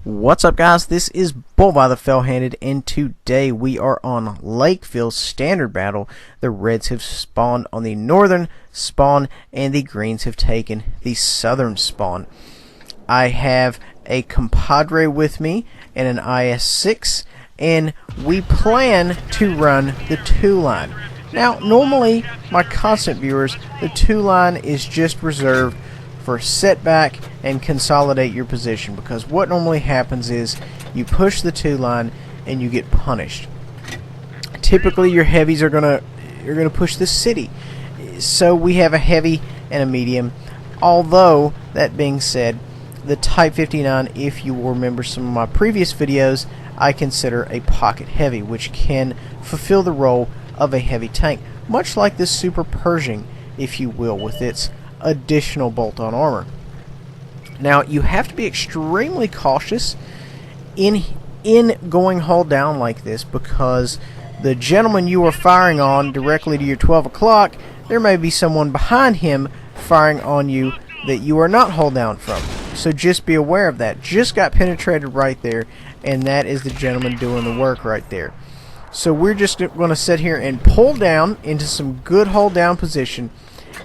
What's up, guys? This is Bullby the Fell-Handed, and today we are on Lakeville Standard Battle. The Reds have spawned on the northern spawn, and the Greens have taken the southern spawn. I have a compadre with me and an IS-6, and we plan to run the 2-line. Now, normally, my constant viewers, the 2-line is just reserved for setback and consolidate your position, because what normally happens is you push the 2-line and you get punished. Typically your heavies are gonna push the city, so we have a heavy and a medium. Although that being said, the Type 59, if you remember some of my previous videos, I consider a pocket heavy, which can fulfill the role of a heavy tank, much like this Super Pershing, if you will, with its additional bolt-on armor. Now, you have to be extremely cautious in going hull down like this, because the gentleman you are firing on directly to your 12 o'clock, there may be someone behind him firing on you that you are not hull down from. So just be aware of that. Just got penetrated right there, and that is the gentleman doing the work right there. So we're just going to sit here and pull down into some good hull down position.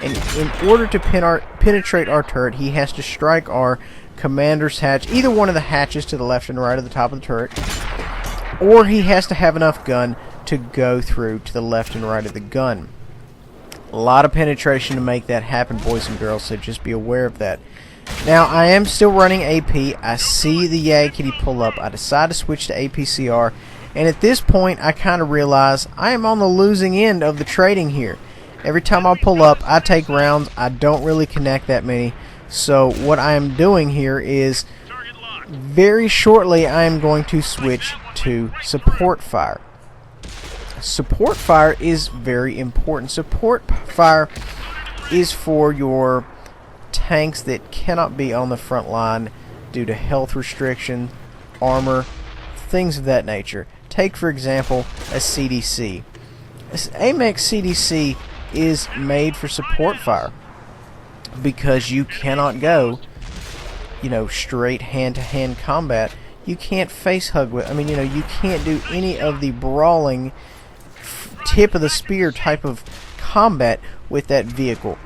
And in order to penetrate our turret, he has to strike our commander's hatch, either one of the hatches to the left and right of the top of the turret, or he has to have enough gun to go through to the left and right of the gun. A lot of penetration to make that happen, boys and girls, so just be aware of that. Now, I am still running AP. I see the Yag Kitty pull up. I decide to switch to APCR, and at this point, I kind of realize I am on the losing end of the trading here. Every time I pull up, I take rounds. I don't really connect that many. So what I am doing here is, very shortly, I am going to switch to support fire. Support fire is very important. Support fire is for your tanks that cannot be on the front line due to health restriction, armor, things of that nature. Take, for example, a CDC. AMEX CDC is made for support fire, because you cannot go, straight hand-to-hand combat. You can't face hug with, you can't do any of the brawling tip of the spear type of combat with that vehicle.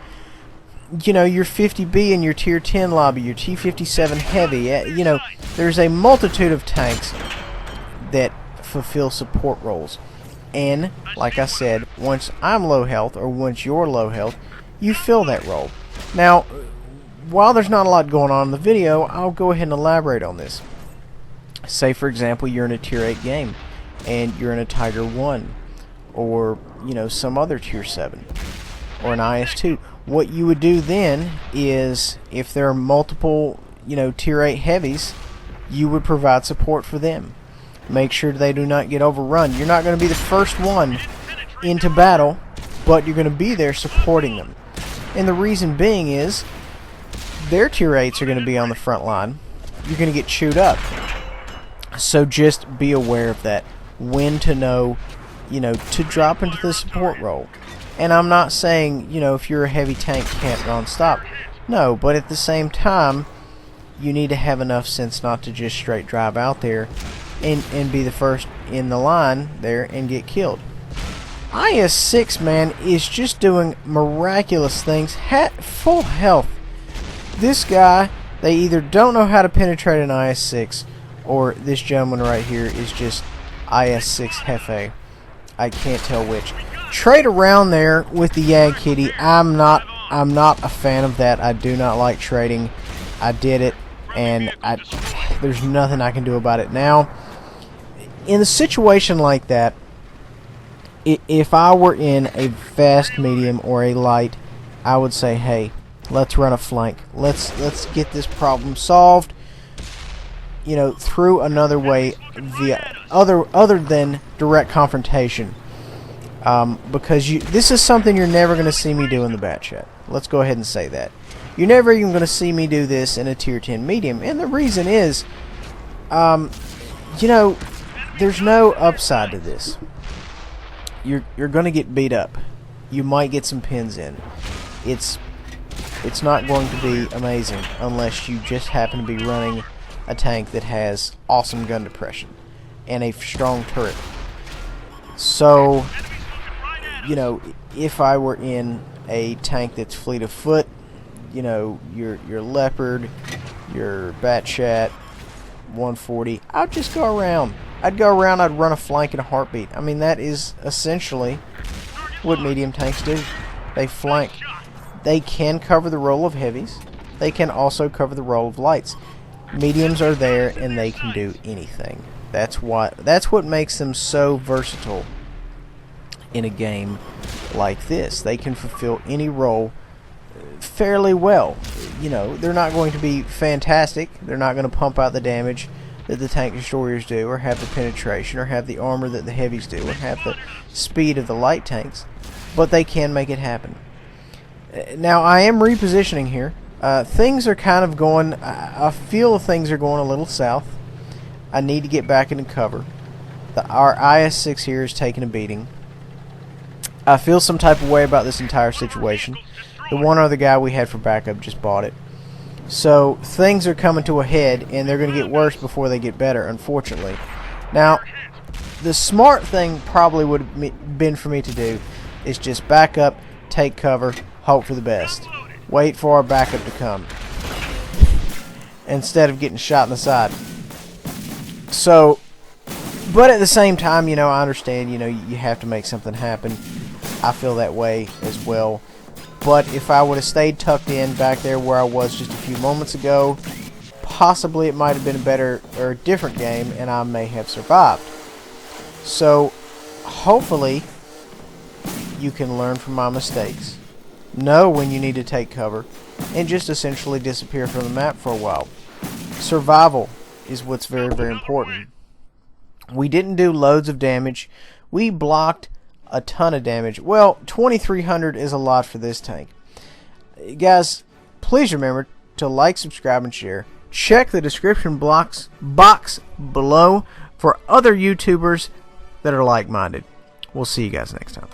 Your 50B and your tier 10 lobby, your T57 heavy, there's a multitude of tanks that fulfill support roles. And, like I said, once I'm low health, or once you're low health, you fill that role. Now, while there's not a lot going on in the video, I'll go ahead and elaborate on this. Say, for example, you're in a tier 8 game, and you're in a Tiger 1, or, some other tier 7, or an IS-2. What you would do then is, if there are multiple, tier 8 heavies, you would provide support for them. Make sure they do not get overrun. You're not going to be the first one into battle, but you're going to be there supporting them. And the reason being is, their tier 8s are going to be on the front line. You're going to get chewed up. So just be aware of that. When to know, to drop into the support role. And I'm not saying, if you're a heavy tank, can't non-stop. No, but at the same time, you need to have enough sense not to just straight drive out there and be the first in the line there and get killed. IS-6, man, is just doing miraculous things. Full health. This guy, they either don't know how to penetrate an IS-6, or this gentleman right here is just IS-6 Hefe. I can't tell which. Trade around there with the Yag Kitty. I'm not a fan of that. I do not like trading. I did it, and there's nothing I can do about it now. In a situation like that, if I were in a fast medium or a light, I would say, hey, let's run a flank. Let's get this problem solved, through another way, via other than direct confrontation. Because this is something you're never going to see me do in the bat chat. Let's go ahead and say that. You're never even going to see me do this in a tier 10 medium, and the reason is, there's no upside to this. You're going to get beat up. You might get some pins in. It's not going to be amazing unless you just happen to be running a tank that has awesome gun depression and a strong turret. So, you know, if I were in a tank that's fleet of foot, you know, your Leopard, your Batchat 140, I'd just go around. I'd go around, I'd run a flank in a heartbeat. I mean, that is essentially what medium tanks do. They flank. They can cover the role of heavies. They can also cover the role of lights. Mediums are there and they can do anything. That's what makes them so versatile in a game like this. They can fulfill any role fairly well. You know, they're not going to be fantastic. They're not going to pump out the damage that the tank destroyers do, or have the penetration, or have the armor that the heavies do, or have the speed of the light tanks, but they can make it happen. Now, I am repositioning here. Things are kind of going, I feel things are going a little south. I need to get back into cover. Our IS-6 here is taking a beating. I feel some type of way about this entire situation. The one other guy we had for backup just bought it. So things are coming to a head, and they're going to get worse before they get better, unfortunately. Now, the smart thing probably would have been for me to do is just back up, take cover, hope for the best. Wait for our backup to come, instead of getting shot in the side. So, but at the same time, you know, I understand, you know, you have to make something happen. I feel that way as well. But if I would have stayed tucked in back there where I was just a few moments ago, possibly it might have been a better or a different game, and I may have survived. So, hopefully, you can learn from my mistakes. Know when you need to take cover, and just essentially disappear from the map for a while. Survival is what's very, very important. We didn't do loads of damage. We blocked a ton of damage. Well, 2,300 is a lot for this tank. Guys, please remember to like, subscribe, and share. Check the description box below for other YouTubers that are like-minded. We'll see you guys next time.